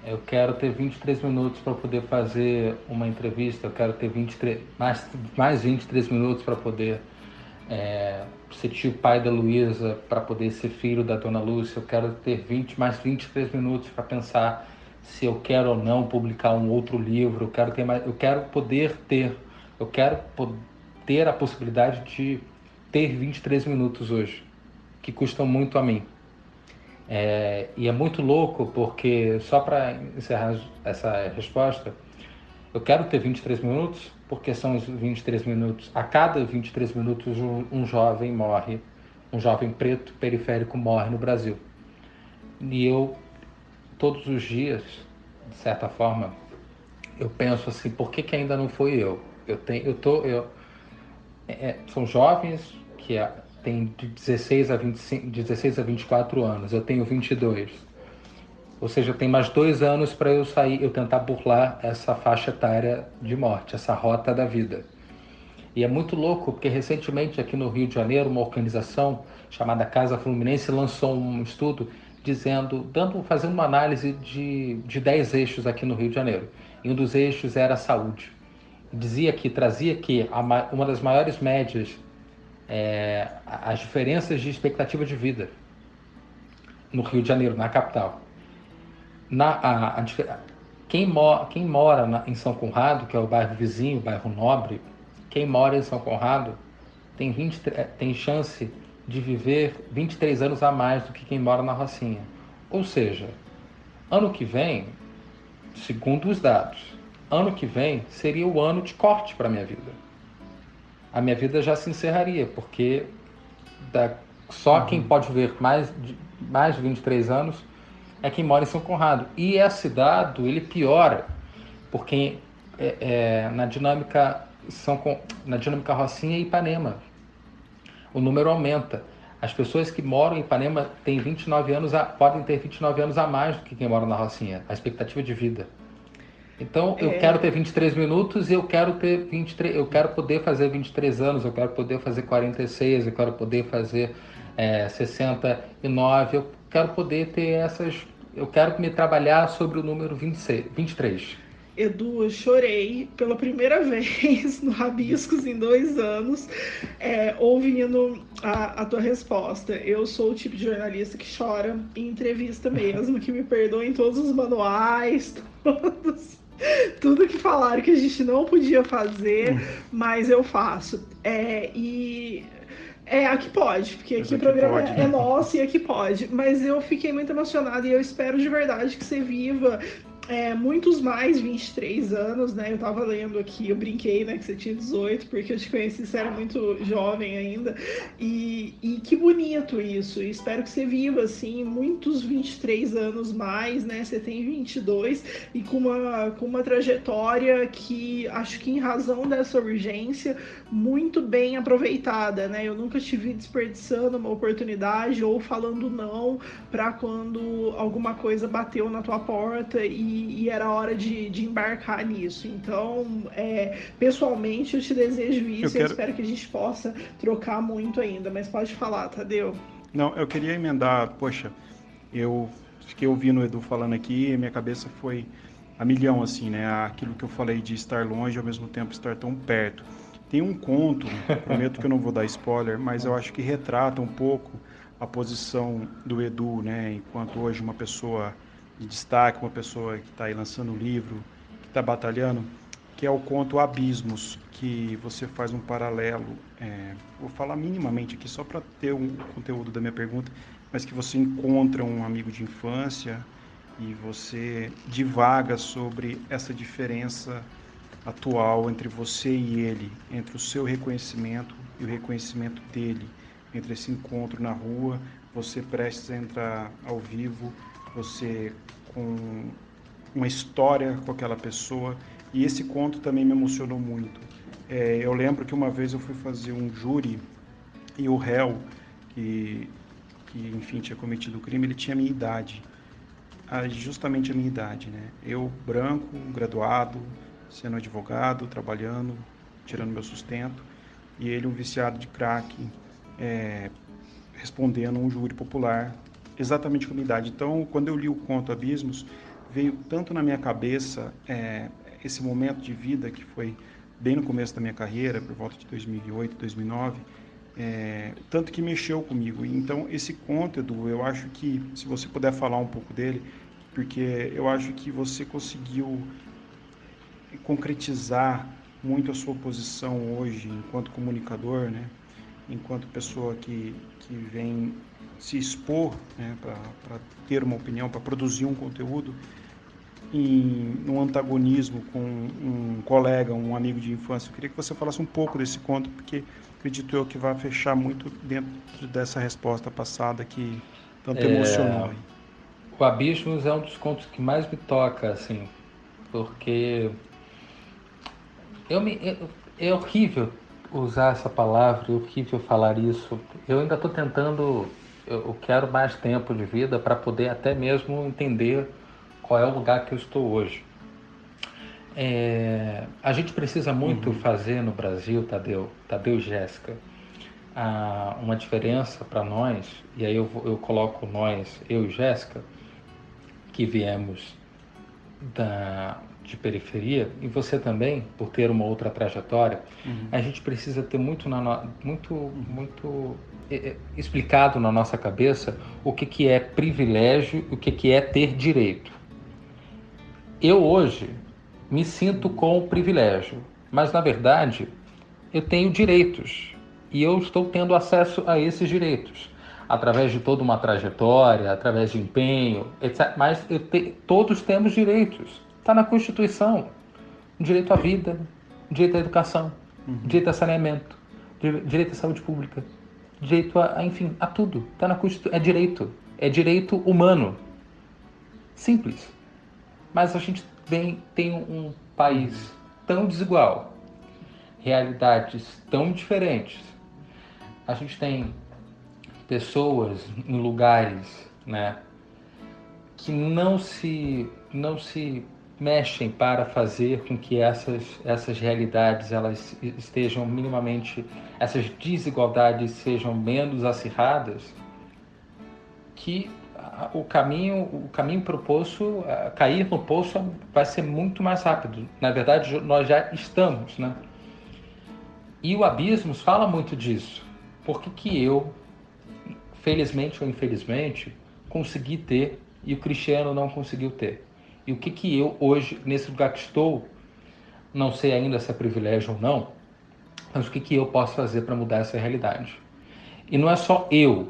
Eu quero ter 23 minutos para poder fazer uma entrevista, eu quero ter mais 23 minutos para poder ser tio pai da Luísa, para poder ser filho da dona Lúcia. Eu quero ter mais 23 minutos para pensar se eu quero ou não publicar um outro livro. Eu quero ter a possibilidade de ter 23 minutos hoje, que custam muito a mim. E é muito louco porque, só para encerrar essa resposta, eu quero ter 23 minutos porque são os 23 minutos, a cada 23 minutos um jovem morre, um jovem preto periférico morre no Brasil. E eu, todos os dias, de certa forma, eu penso assim, por que ainda não foi eu? São jovens que têm de 16 a 25, 16 a 24 anos, eu tenho 22. Ou seja, tem mais 2 anos para eu tentar burlar essa faixa etária de morte, essa rota da vida. E é muito louco, porque recentemente aqui no Rio de Janeiro, uma organização chamada Casa Fluminense lançou um estudo fazendo uma análise de 10 eixos aqui no Rio de Janeiro. E um dos eixos era a saúde. Trazia que uma das maiores médias, as diferenças de expectativa de vida no Rio de Janeiro, na capital. Quem mora em São Conrado, que é o bairro vizinho, o bairro nobre, quem mora em São Conrado tem chance de viver 23 anos a mais do que quem mora na Rocinha. Ou seja, ano que vem, segundo os dados, ano que vem seria o ano de corte para a minha vida. A minha vida já se encerraria, porque só quem pode viver mais de 23 anos é quem mora em São Conrado. E esse dado, ele piora, porque na dinâmica Rocinha e Ipanema, o número aumenta. As pessoas que moram em Ipanema podem ter 29 anos a mais do que quem mora na Rocinha, a expectativa de vida. Então, eu quero ter 23 minutos e eu quero poder fazer 23 anos, eu quero poder fazer 46, eu quero poder fazer 69, eu quero poder ter eu quero me trabalhar sobre o número 23. Edu, eu chorei pela primeira vez no Rabiscos em 2 anos, ouvindo a tua resposta. Eu sou o tipo de jornalista que chora em entrevista mesmo, que me perdoem todos os manuais, todos Tudo que falaram que a gente não podia fazer, mas eu faço. Aqui pode, porque Mas aqui o aqui programa pode, é né? nosso e aqui pode. Mas eu fiquei muito emocionada e eu espero de verdade que você viva muitos mais 23 anos, né? Eu tava lendo aqui, eu brinquei, né, que você tinha 18, porque eu te conheci, você era muito jovem ainda. E que bonito isso. E espero que você viva, assim, muitos 23 anos mais, né? Você tem 22 e com uma trajetória que acho que em razão dessa urgência muito bem aproveitada, né? Eu nunca te vi desperdiçando uma oportunidade ou falando não para quando alguma coisa bateu na tua porta e era hora de embarcar nisso. Então, pessoalmente, eu te desejo Eu isso e eu quero. espero que a gente possa trocar muito ainda. Mas pode falar, Tadeu. Não, eu queria emendar, poxa, eu fiquei ouvindo o Edu falando aqui e minha cabeça foi a milhão, assim, né? Aquilo que eu falei de estar longe e ao mesmo tempo estar tão perto. Tem um conto, prometo que eu não vou dar spoiler, mas eu acho que retrata um pouco a posição do Edu, né? Enquanto hoje uma pessoa de destaque, uma pessoa que está aí lançando um livro, que está batalhando, que é o conto Abismos, que você faz um paralelo, vou falar minimamente aqui só para ter um conteúdo da minha pergunta, mas que você encontra um amigo de infância e você divaga sobre essa diferença atual entre você e ele, entre o seu reconhecimento e o reconhecimento dele, entre esse encontro na rua, você prestes a entrar ao vivo, você com uma história com aquela pessoa, e esse conto também me emocionou muito. Eu lembro que uma vez eu fui fazer um júri e o réu, que, que enfim tinha cometido o crime, ele tinha a minha idade, justamente a minha idade, né? Eu branco, graduado, sendo advogado, trabalhando, tirando meu sustento, e ele um viciado de crack, é, respondendo um júri popular, exatamente com a minha idade. Então, quando eu li o conto Abismos, veio tanto na minha cabeça esse momento de vida que foi bem no começo da minha carreira, por volta de 2008, 2009, tanto que mexeu comigo. Então, esse conto, Edu, eu acho que, se você puder falar um pouco dele, porque eu acho que você conseguiu concretizar muito a sua posição hoje enquanto comunicador, né? Enquanto pessoa que vem se expor, né? Para ter uma opinião, para produzir um conteúdo, num antagonismo com um colega, um amigo de infância. Eu queria que você falasse um pouco desse conto, porque acredito eu que vai fechar muito dentro dessa resposta passada que tanto emocionou aí. O Abismos é um dos contos que mais me toca, assim, porque é horrível usar essa palavra, é horrível falar isso. Eu ainda estou tentando, eu quero mais tempo de vida para poder até mesmo entender qual é o lugar que eu estou hoje. A gente precisa muito fazer no Brasil, Tadeu e Jéssica, uma diferença para nós, e aí eu coloco nós, eu e Jéssica, que viemos de periferia, e você também, por ter uma outra trajetória, a gente precisa ter muito explicado na nossa cabeça o que é privilégio e o que é ter direito. Eu hoje me sinto com privilégio, mas na verdade eu tenho direitos e eu estou tendo acesso a esses direitos através de toda uma trajetória, através de empenho, etc. Mas todos temos direitos. Está na Constituição. Direito à vida, direito à educação, direito a saneamento, direito à saúde pública, direito enfim, a tudo. Está na Constituição. É direito humano. Simples. Mas a gente tem um país tão desigual, realidades tão diferentes. A gente tem pessoas em lugares, né, que não se mexem para fazer com que essas realidades elas estejam minimamente, essas desigualdades sejam menos acirradas, que o caminho para o poço, cair no poço vai ser muito mais rápido. Na verdade, nós já estamos, né? E o Abismos fala muito disso. Por que eu, felizmente ou infelizmente, consegui ter e o Cristiano não conseguiu ter? E o que que eu hoje, nesse lugar que estou, não sei ainda se é privilégio ou não, mas o que que eu posso fazer para mudar essa realidade? E não é só eu,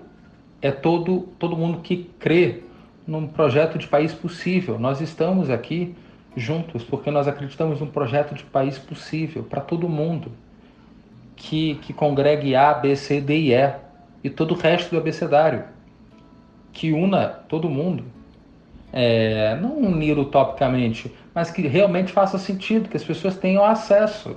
é todo mundo que crê num projeto de país possível. Nós estamos aqui juntos porque nós acreditamos num projeto de país possível para todo mundo, que congregue A, B, C, D e E, e todo o resto do abecedário, que una todo mundo. Não unir utopicamente, mas que realmente faça sentido, que as pessoas tenham acesso,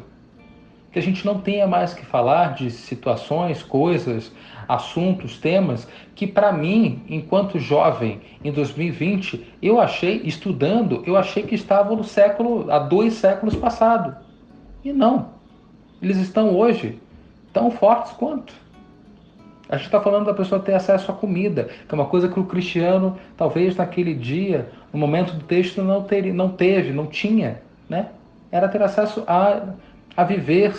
que a gente não tenha mais que falar de situações, coisas, assuntos, temas que para mim, enquanto jovem em 2020, eu achei, estudando, eu achei que estavam no século, há 2 séculos passado. E não, eles estão hoje tão fortes quanto. A gente está falando da pessoa ter acesso à comida, que é uma coisa que o cristiano, talvez naquele dia, no momento do texto, não tinha, né? Era ter acesso a viver,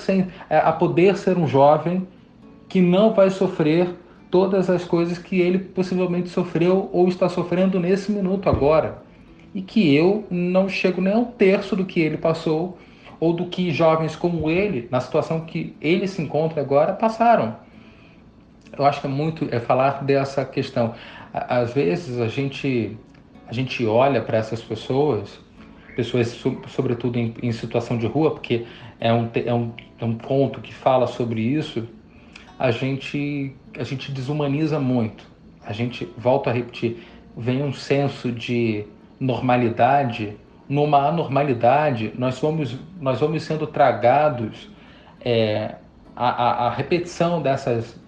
a poder ser um jovem que não vai sofrer todas as coisas que ele possivelmente sofreu ou está sofrendo nesse minuto agora. E que eu não chego nem a 1/3 do que ele passou, ou do que jovens como ele, na situação que ele se encontra agora, passaram. Eu acho que é falar dessa questão. Às vezes a gente olha para essas pessoas sobretudo em situação de rua, porque é um ponto que fala sobre isso, a gente desumaniza muito. A gente, volta a repetir, vem um senso de normalidade. Numa anormalidade, nós vamos sendo tragados. A repetição dessas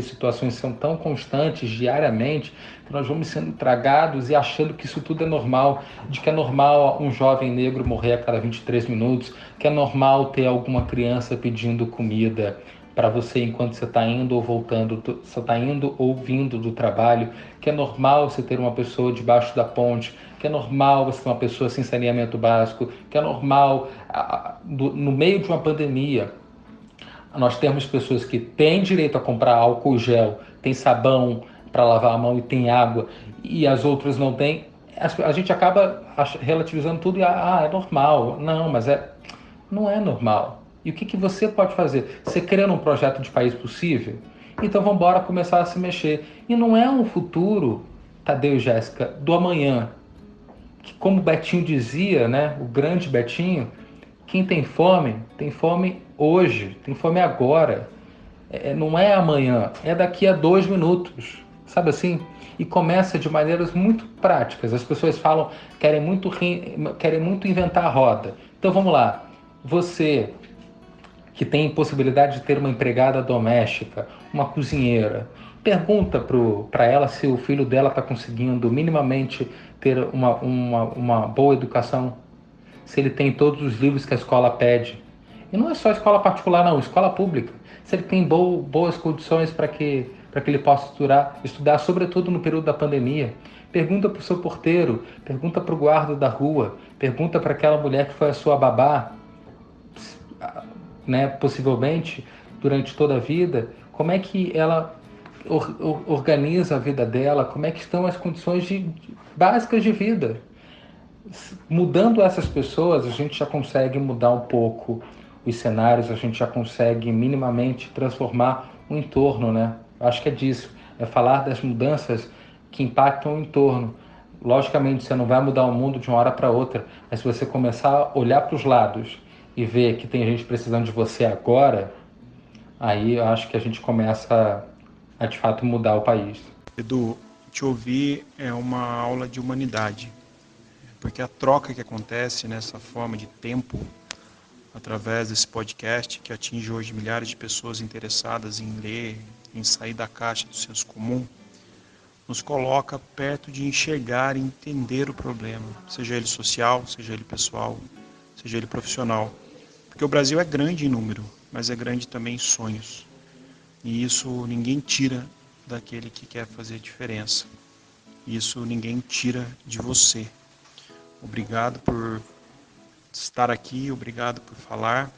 situações são tão constantes diariamente que nós vamos sendo tragados e achando que isso tudo é normal, de que é normal um jovem negro morrer a cada 23 minutos, que é normal ter alguma criança pedindo comida para você enquanto você está indo ou voltando, você está indo ou vindo do trabalho, que é normal você ter uma pessoa debaixo da ponte, que é normal você ter uma pessoa sem saneamento básico, que é normal, no meio de uma pandemia, nós temos pessoas que têm direito a comprar álcool gel, tem sabão para lavar a mão e tem água, e as outras não têm. A gente acaba relativizando tudo e é normal. Não, mas não é normal. E o que você pode fazer? Você crê num projeto de país possível? Então vamos embora começar a se mexer. E não é um futuro, Tadeu e Jéssica, do amanhã. Que, como o Betinho dizia, né, o grande Betinho, quem tem fome hoje, tem fome agora. Não é amanhã, é daqui a 2 minutos, sabe assim? E começa de maneiras muito práticas. As pessoas falam, querem muito inventar a roda. Então vamos lá, você que tem possibilidade de ter uma empregada doméstica, uma cozinheira, pergunta para ela se o filho dela está conseguindo minimamente ter uma boa educação, se ele tem todos os livros que a escola pede. E não é só escola particular, não, escola pública. Se ele tem boas condições para que ele possa estudar, sobretudo no período da pandemia. Pergunta para o seu porteiro, pergunta para o guarda da rua, pergunta para aquela mulher que foi a sua babá, né, possivelmente, durante toda a vida, como é que ela organiza a vida dela, como é que estão as condições básicas de vida. Mudando essas pessoas, a gente já consegue mudar um pouco os cenários, a gente já consegue minimamente transformar o entorno, né? Acho que é disso, é falar das mudanças que impactam o entorno. Logicamente, você não vai mudar o mundo de uma hora para outra, mas se você começar a olhar para os lados e ver que tem gente precisando de você agora, aí eu acho que a gente começa a de fato mudar o país. Edu, te ouvir é uma aula de humanidade, porque a troca que acontece nessa forma de tempo, através desse podcast, que atinge hoje milhares de pessoas interessadas em ler, em sair da caixa do senso comum, nos coloca perto de enxergar e entender o problema, seja ele social, seja ele pessoal, seja ele profissional. Porque o Brasil é grande em número, mas é grande também em sonhos. E isso ninguém tira daquele que quer fazer diferença. Isso ninguém tira de você. Obrigado por estar aqui, obrigado por falar.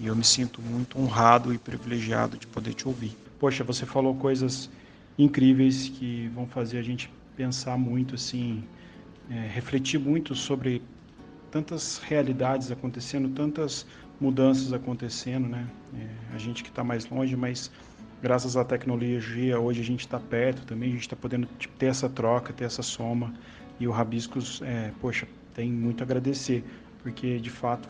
E eu me sinto muito honrado e privilegiado de poder te ouvir. Poxa, você falou coisas incríveis que vão fazer a gente pensar muito assim refletir muito sobre tantas realidades acontecendo, tantas mudanças acontecendo, né? A gente que está mais longe, mas graças à tecnologia, hoje a gente está perto também, a gente está podendo ter essa troca, ter essa soma. E o Rabiscos, poxa, tem muito a agradecer, porque de fato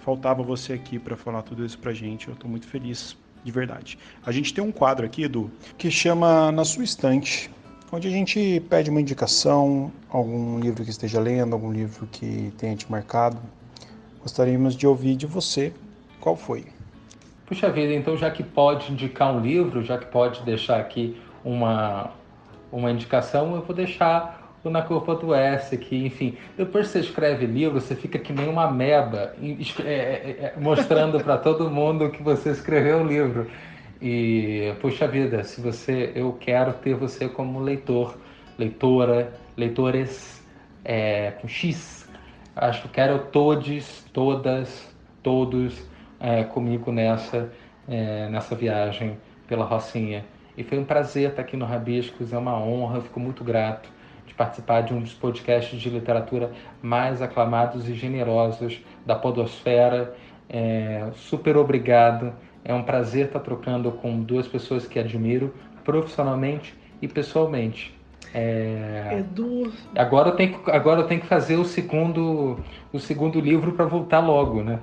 faltava você aqui para falar tudo isso para a gente. Eu estou muito feliz, de verdade. A gente tem um quadro aqui, Edu, que chama Na Sua Estante, onde a gente pede uma indicação, algum livro que esteja lendo, algum livro que tenha te marcado. Gostaríamos de ouvir de você. Qual foi? Puxa vida, então já que pode indicar um livro, já que pode deixar aqui uma indicação, eu vou deixar o Na Curva do S, que, enfim, depois que você escreve livro, você fica que nem uma ameba, mostrando para todo mundo que você escreveu um livro. E, puxa vida, eu quero ter você como leitor, leitora, leitores com X. Acho que quero todos, todas, todos comigo nessa viagem pela Rocinha. E foi um prazer estar aqui no Rabiscos, é uma honra, eu fico muito grato de participar de um dos podcasts de literatura mais aclamados e generosos da podosfera. Super obrigado, é um prazer estar trocando com duas pessoas que admiro profissionalmente e pessoalmente. Edu, Agora eu tenho que fazer o segundo livro para voltar logo, né?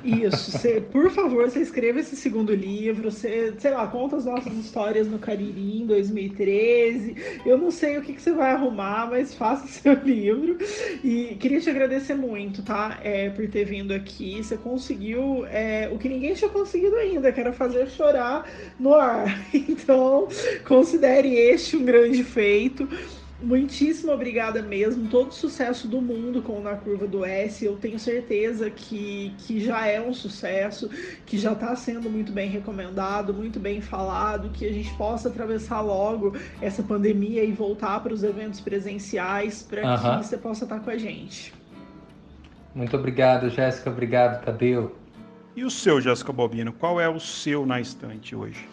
isso, por favor, você escreva esse segundo livro, você, sei lá, conta as nossas histórias no Cariri em 2013. Eu não sei o que você vai arrumar, mas faça o seu livro. E queria te agradecer muito, tá? Por ter vindo aqui. Você conseguiu o que ninguém tinha conseguido ainda, que era fazer chorar no ar. Então, considere este um grande feito. Muitíssimo obrigada mesmo, todo sucesso do mundo com Na Curva do S. Eu tenho certeza que já é um sucesso, que já está sendo muito bem recomendado, muito bem falado, que a gente possa atravessar logo essa pandemia e voltar para os eventos presenciais para que você possa estar com a gente. Muito obrigado, Jéssica, obrigado, Tadeu. E o seu, Jéssica Bobino, qual é o seu na estante hoje?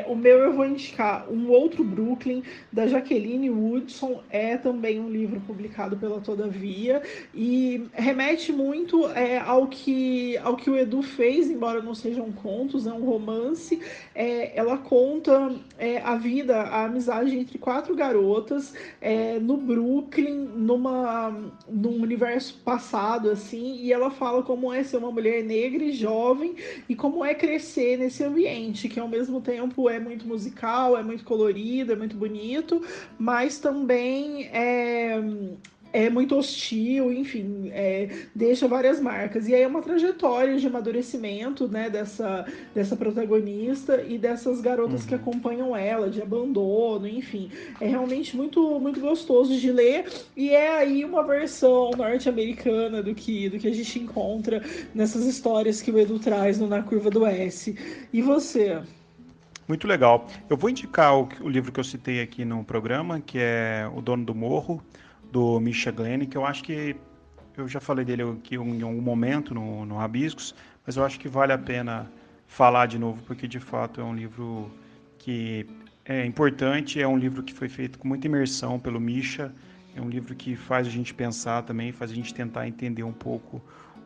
O meu eu vou indicar Um Outro Brooklyn, da Jacqueline Woodson. É também um livro publicado pela Todavia e remete muito ao que o Edu fez, embora não sejam contos, é um romance. Ela conta a vida, a amizade entre 4 garotas no Brooklyn, num universo passado, assim, e ela fala como é ser uma mulher negra e jovem e como é crescer nesse ambiente, que ao mesmo tempo é muito musical, é muito colorido, é muito bonito, mas também é muito hostil, enfim, deixa várias marcas. E aí é uma trajetória de amadurecimento, né, dessa protagonista e dessas garotas que acompanham ela, de abandono, enfim. É realmente muito, muito gostoso de ler e é aí uma versão norte-americana do que a gente encontra nessas histórias que o Edu traz no Na Curva do S. E você? Muito legal. Eu vou indicar o livro que eu citei aqui no programa, que é O Dono do Morro, do Misha Glenn, que eu acho que eu já falei dele aqui em algum momento no Rabiscos, mas eu acho que vale a pena falar de novo, porque de fato é um livro que é importante, é um livro que foi feito com muita imersão pelo Misha, é um livro que faz a gente pensar também, faz a gente tentar entender um pouco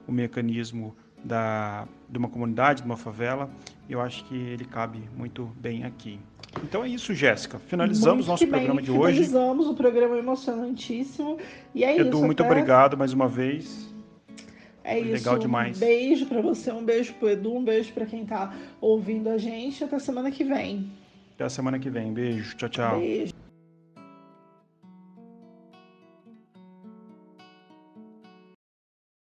o mecanismo de uma comunidade, de uma favela, e eu acho que ele cabe muito bem aqui. Então é isso, Jéssica. Finalizamos nosso programa de hoje. Finalizamos o programa emocionantíssimo. E é Edu, isso. muito obrigado mais uma vez. É isso. Legal demais. Um beijo pra você, um beijo pro Edu, um beijo pra quem tá ouvindo a gente. Até semana que vem. Até a semana que vem. Beijo. Tchau, tchau. Beijo.